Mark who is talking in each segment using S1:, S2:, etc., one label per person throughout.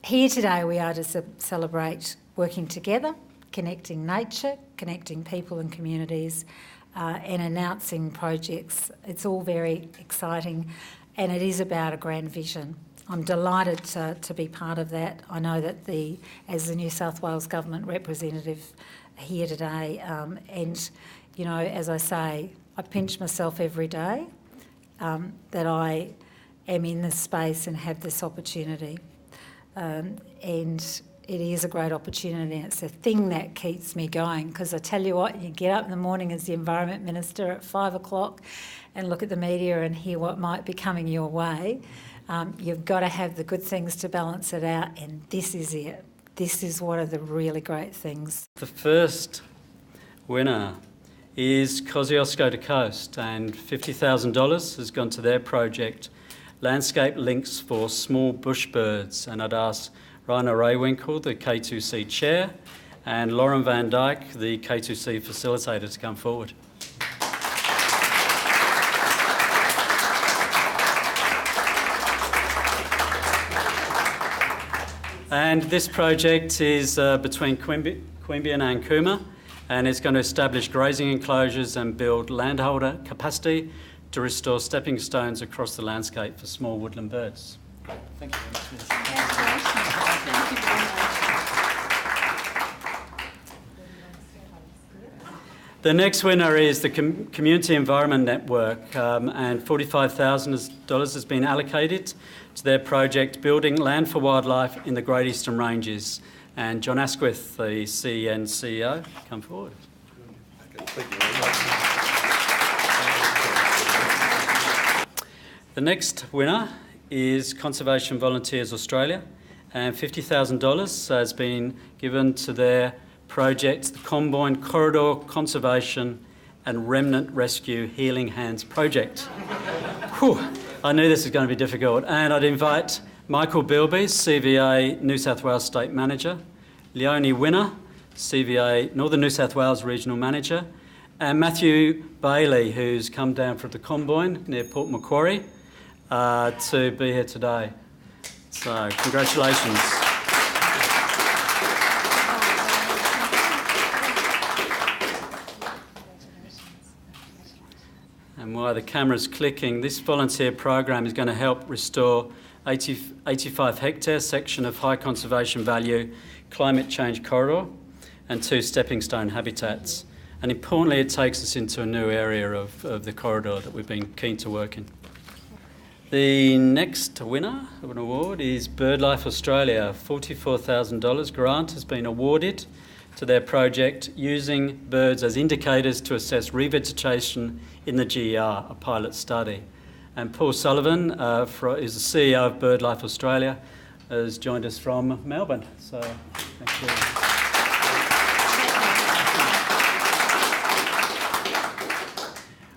S1: here today we are to celebrate working together, connecting nature, connecting people and communities, and announcing projects. It's all very exciting, and it is about a grand vision. I'm delighted to be part of that. I know that as the New South Wales Government representative here today, and you know, as I say, I pinch myself every day that I am in this space and have this opportunity. And it is a great opportunity, and it's a thing that keeps me going, because I tell you what, you get up in the morning as the Environment Minister at 5 o'clock and look at the media and hear what might be coming your way. You've got to have the good things to balance it out, and this is it. This is one of the really great things.
S2: The first winner is Kosciuszko to Coast, and $50,000 has gone to their project, Landscape Links for Small Bush Birds. And I'd ask Rainer Raywinkle, the K2C Chair, and Lauren Van Dyke, the K2C Facilitator, to come forward. And this project is between Queanbeyan and Cooma, and it's going to establish grazing enclosures and build landholder capacity to restore stepping stones across the landscape for small woodland birds. Thank you very much.
S3: Thank you very much.
S2: The next winner is the Community Environment Network, and $45,000 has been allocated to their project, Building Land for Wildlife in the Great Eastern Ranges. And John Asquith, the CEN CEO, come forward.
S4: Okay, thank you very much.
S2: The next winner is Conservation Volunteers Australia, and $50,000 has been given to their project, the Combine Corridor Conservation and Remnant Rescue Healing Hands project. Whew, I knew this was going to be difficult, and I'd invite Michael Bilby, CVA New South Wales State Manager, Leonie Winner, CVA Northern New South Wales Regional Manager, and Matthew Bailey, who's come down from the Combine near Port Macquarie to be here today. So, congratulations. And while the camera's clicking, this volunteer program is going to help restore 85 hectare section of high conservation value climate change corridor and 2 stepping stone habitats. And importantly, it takes us into a new area of the corridor that we've been keen to work in. The next winner of an award is BirdLife Australia. $44,000 grant has been awarded to their project, using birds as indicators to assess revegetation in the GER, a pilot study. And Paul Sullivan, is the CEO of BirdLife Australia, has joined us from Melbourne. So, thank you.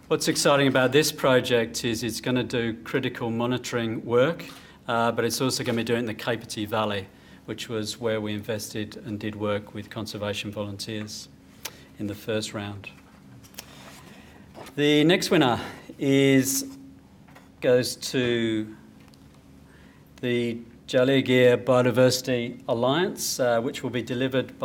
S2: What's exciting about this project is it's going to do critical monitoring work, but it's also going to be doing it in the Kapiti Valley, which was where we invested and did work with conservation volunteers in the first round. The next winner goes to the GER Biodiversity Alliance, which will be delivered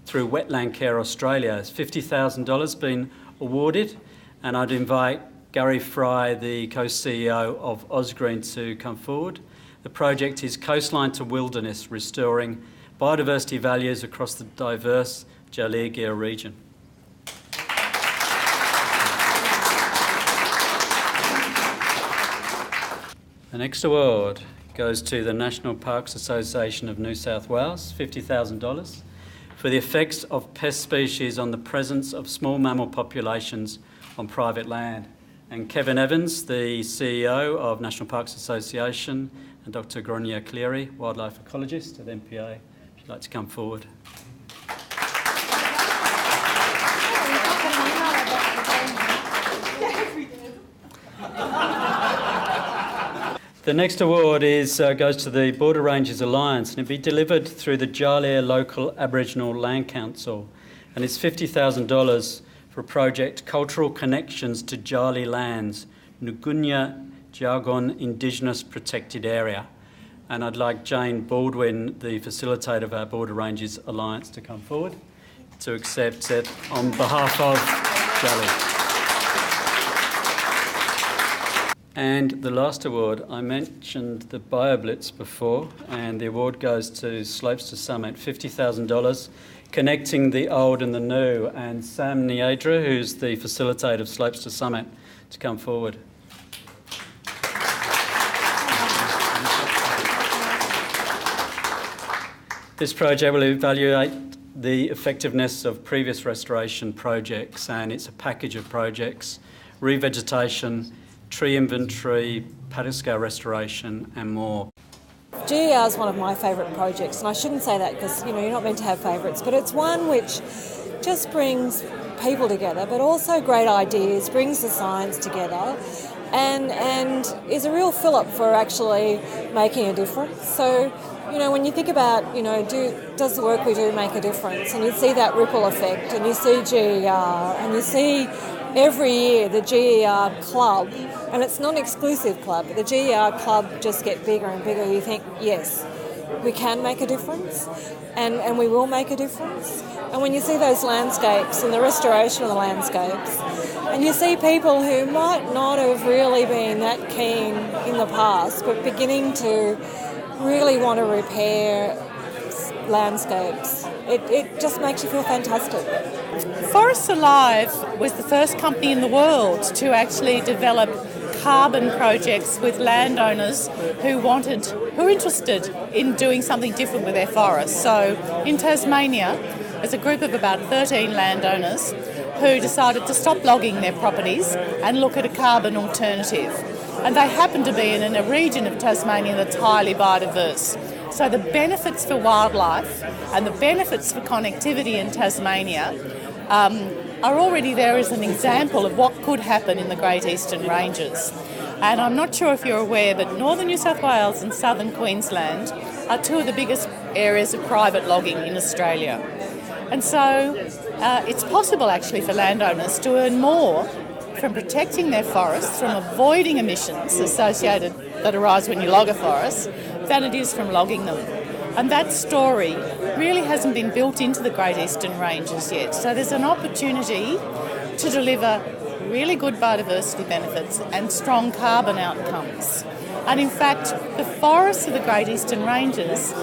S2: through Wetland Care Australia. It's $50,000 been awarded, and I'd invite Gary Fry, the co-CEO of Ausgreen, to come forward. The project is Coastline to Wilderness, restoring biodiversity values across the diverse GER region. The next award goes to the National Parks Association of New South Wales, $50,000, for the effects of pest species on the presence of small mammal populations on private land. And Kevin Evans, the CEO of National Parks Association, and Dr. Gronya Cleary, wildlife ecologist at NPA, if you'd like to come forward. The next award goes to the Border Ranges Alliance, and it'll be delivered through the Jalia Local Aboriginal Land Council, and it's $50,000 for a project, Cultural Connections to Jali Lands, Ngunya Jargon Indigenous Protected Area. And I'd like Jane Baldwin, the facilitator of our Border Ranges Alliance, to come forward to accept it on behalf of Jelly. And the last award, I mentioned the BioBlitz before, and the award goes to Slopes to Summit, $50,000, connecting the old and the new. And Sam Niedra, who's the facilitator of Slopes to Summit, to come forward. This project will evaluate the effectiveness of previous restoration projects, and it's a package of projects: revegetation, tree inventory, paddock scale restoration and more.
S5: GER is one of my favourite projects, and I shouldn't say that because you're not meant to have favourites, but it's one which just brings people together, but also great ideas, brings the science together, and is a real fill-up for actually making a difference. So, when you think about, does the work we do make a difference? And you see that ripple effect, and you see GER, and you see every year the GER club, and it's not an exclusive club, but the GER club just get bigger and bigger. You think, yes, we can make a difference, and we will make a difference. And when you see those landscapes and the restoration of the landscapes, and you see people who might not have really been that keen in the past, but beginning to really want to repair landscapes, it just makes you feel fantastic.
S3: Forests Alive was the first company in the world to actually develop carbon projects with landowners who were interested in doing something different with their forests. So in Tasmania, there's a group of about 13 landowners who decided to stop logging their properties and look at a carbon alternative. And they happen to be in a region of Tasmania that's highly biodiverse. So the benefits for wildlife and the benefits for connectivity in Tasmania are already there as an example of what could happen in the Great Eastern Ranges. And I'm not sure if you're aware, but northern New South Wales and southern Queensland are two of the biggest areas of private logging in Australia. And so it's possible actually for landowners to earn more from protecting their forests, from avoiding emissions associated that arise when you log a forest, than it is from logging them. And that story really hasn't been built into the Great Eastern Ranges yet. So there's an opportunity to deliver really good biodiversity benefits and strong carbon outcomes. And in fact, the forests of the Great Eastern Ranges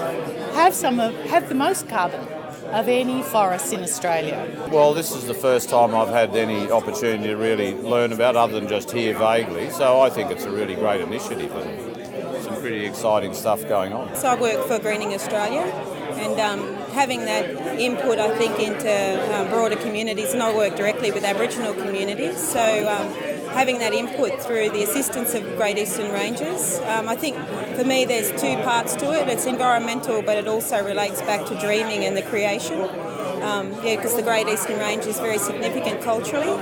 S3: have the most carbon of any forests in Australia.
S4: Well, this is the first time I've had any opportunity to really learn about, other than just hear vaguely. So I think it's a really great initiative and some pretty exciting stuff going on.
S6: So I work for Greening Australia, and having that input, I think, into broader communities, and I work directly with Aboriginal communities, so having that input through the assistance of Great Eastern Ranges, I think for me there's two parts to it. It's environmental, but it also relates back to dreaming and the creation. Because the Great Eastern Range is very significant culturally.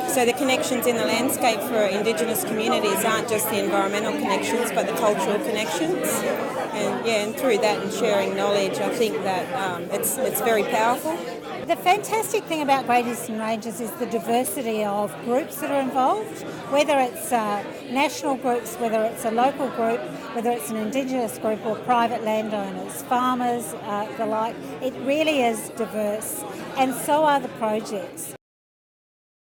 S6: So the connections in the landscape for Indigenous communities aren't just the environmental connections, but the cultural connections. And through that and sharing knowledge, I think that it's very powerful.
S1: The fantastic thing about Great Eastern Ranges is the diversity of groups that are involved, whether it's national groups, whether it's a local group, whether it's an Indigenous group or private landowners, farmers, the like. It really is diverse, and so are the projects.